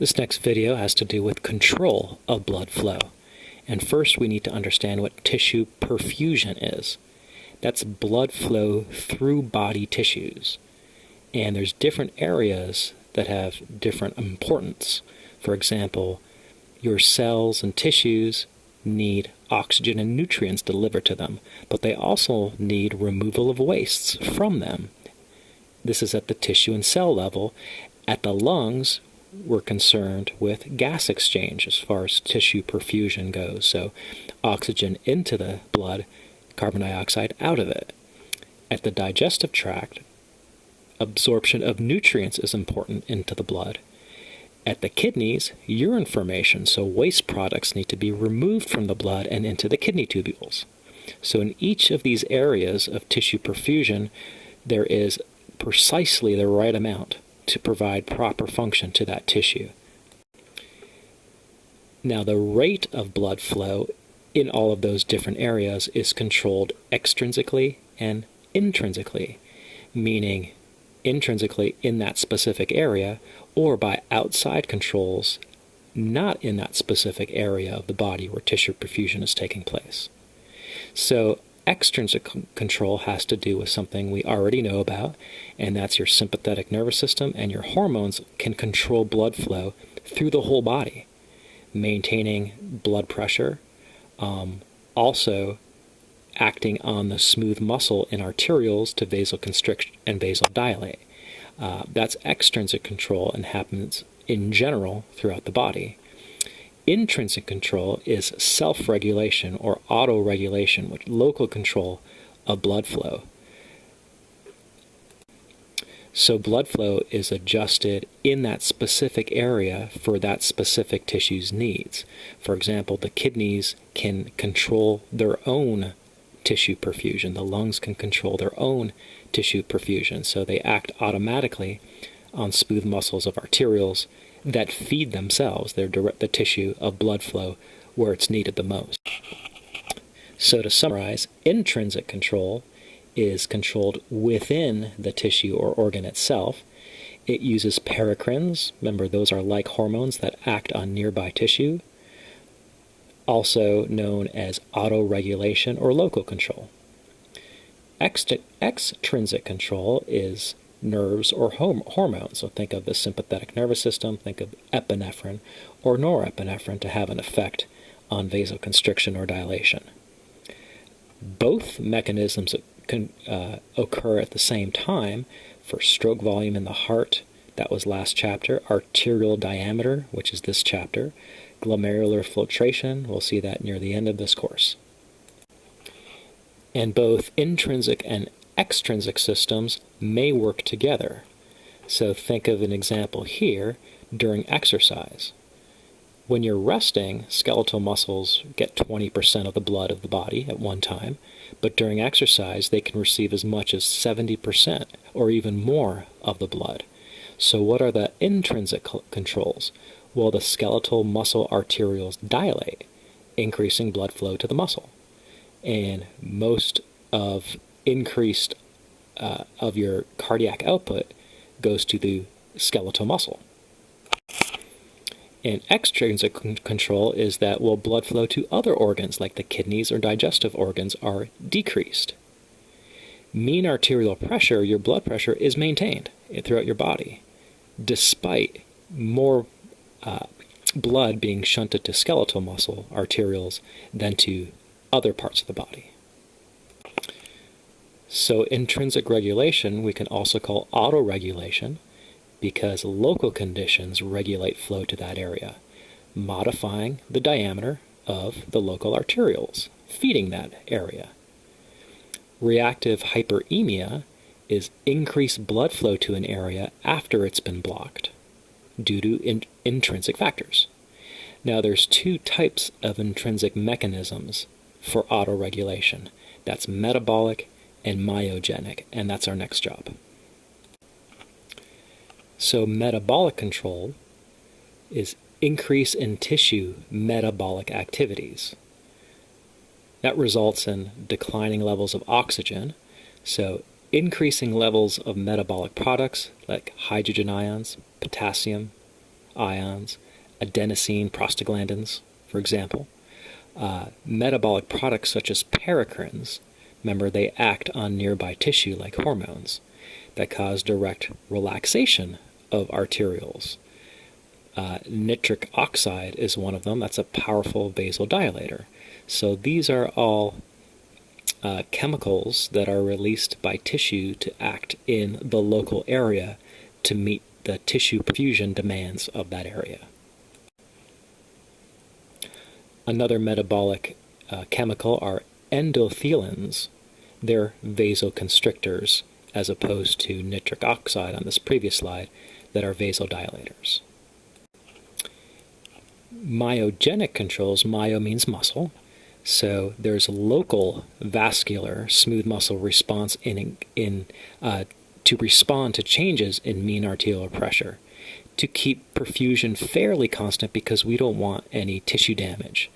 This next video has to do with control of blood flow. And first we need to understand what tissue perfusion is. That's blood flow through body tissues. And there's different areas that have different importance. For example, your cells and tissues need oxygen and nutrients delivered to them, but they also need removal of wastes from them. This is at the tissue and cell level. At the lungs, we're concerned with gas exchange as far as tissue perfusion goes. So oxygen into the blood, carbon dioxide out of it. At the digestive tract, absorption of nutrients is important into the blood. At the kidneys, urine formation, so waste products need to be removed from the blood and into the kidney tubules. So in each of these areas of tissue perfusion, there is precisely the right amount to provide proper function to that tissue. Now, the rate of blood flow in all of those different areas is controlled extrinsically and intrinsically, meaning intrinsically in that specific area or by outside controls not in that specific area of the body where tissue perfusion is taking place. So extrinsic control has to do with something we already know about, and that's your sympathetic nervous system, and your hormones can control blood flow through the whole body, maintaining blood pressure, also acting on the smooth muscle in arterioles to vasoconstrict and vasodilate. That's extrinsic control and happens in general throughout the body. Intrinsic control is self-regulation or auto-regulation, with local control of blood flow. So blood flow is adjusted in that specific area for that specific tissue's needs. For example, the kidneys can control their own tissue perfusion. The lungs can control their own tissue perfusion. So they act automatically on smooth muscles of arterioles that feed themselves. They're direct the tissue of blood flow where it's needed the most. So to summarize, intrinsic control is controlled within the tissue or organ itself. It uses paracrines. Remember, those are like hormones that act on nearby tissue, also known as autoregulation or local control. Extrinsic control is nerves or hormones. So think of the sympathetic nervous system, think of epinephrine or norepinephrine to have an effect on vasoconstriction or dilation. Both mechanisms can occur at the same time for stroke volume in the heart, that was last chapter, arterial diameter, which is this chapter, glomerular filtration, we'll see that near the end of this course. And both intrinsic and extrinsic systems may work together. So think of an example here during exercise. When you're resting, skeletal muscles get 20% of the blood of the body at one time, but during exercise they can receive as much as 70% or even more of the blood. So what are the intrinsic controls? Well, the skeletal muscle arterioles dilate, increasing blood flow to the muscle. And most of increased of your cardiac output goes to the skeletal muscle. And extrinsic control is that, well, blood flow to other organs like the kidneys or digestive organs are decreased. Mean arterial pressure, your blood pressure, is maintained throughout your body, despite more blood being shunted to skeletal muscle arterioles than to other parts of the body. So intrinsic regulation we can also call autoregulation, because local conditions regulate flow to that area, modifying the diameter of the local arterioles, feeding that area. Reactive hyperemia is increased blood flow to an area after it's been blocked due to intrinsic factors. Now there's two types of intrinsic mechanisms for autoregulation. That's metabolic and myogenic, and that's our next job. So metabolic control is increase in tissue metabolic activities. That results in declining levels of oxygen, so increasing levels of metabolic products like hydrogen ions, potassium, ions, adenosine prostaglandins, for example. Metabolic products such as paracrines, remember, they act on nearby tissue like hormones that cause direct relaxation of arterioles. Nitric oxide is one of them. That's a powerful vasodilator. So these are all chemicals that are released by tissue to act in the local area to meet the tissue perfusion demands of that area. Another metabolic chemical are endothelins. They're vasoconstrictors, as opposed to nitric oxide on this previous slide, that are vasodilators. Myogenic controls, myo means muscle, so there's local vascular smooth muscle response to respond to changes in mean arterial pressure, to keep perfusion fairly constant because we don't want any tissue damage.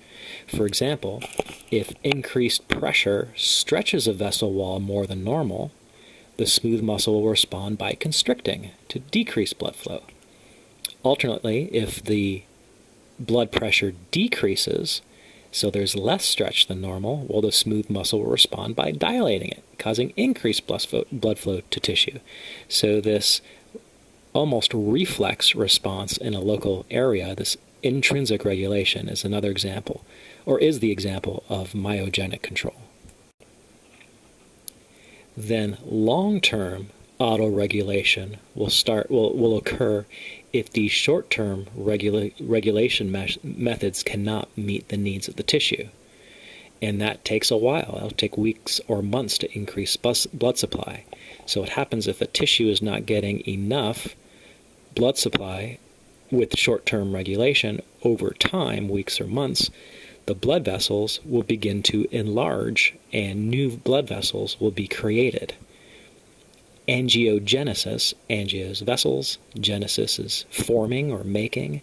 For example, if increased pressure stretches a vessel wall more than normal, the smooth muscle will respond by constricting to decrease blood flow. Alternately, if the blood pressure decreases, so there's less stretch than normal, well, the smooth muscle will respond by dilating it, causing increased blood flow to tissue. So this almost reflex response in a local area, this intrinsic regulation, is another example, or is the example of myogenic control. Then long-term autoregulation will occur if these short-term regulation methods cannot meet the needs of the tissue. And that takes a while. It'll take weeks or months to increase blood supply. So what happens if a tissue is not getting enough blood supply with short-term regulation over time, weeks or months, the blood vessels will begin to enlarge and new blood vessels will be created. Angiogenesis, angio is vessels, genesis is forming or making,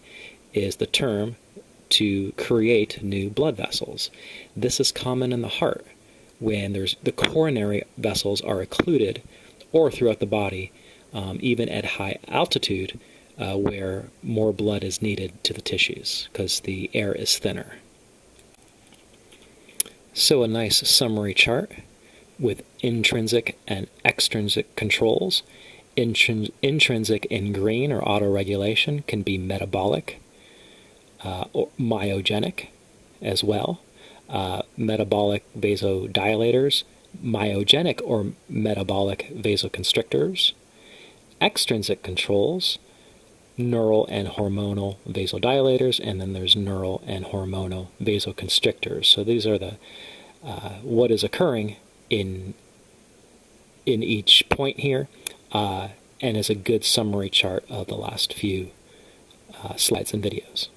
is the term to create new blood vessels. This is common in the heart when the coronary vessels are occluded, or throughout the body, even at high altitude where more blood is needed to the tissues because the air is thinner. So a nice summary chart with intrinsic and extrinsic controls. Intrinsic in green, or autoregulation, can be metabolic or myogenic as well. Metabolic vasodilators, myogenic or metabolic vasoconstrictors. Extrinsic controls, neural and hormonal vasodilators, and then there's neural and hormonal vasoconstrictors. So these are the what is occurring in each point here, and is a good summary chart of the last few slides and videos.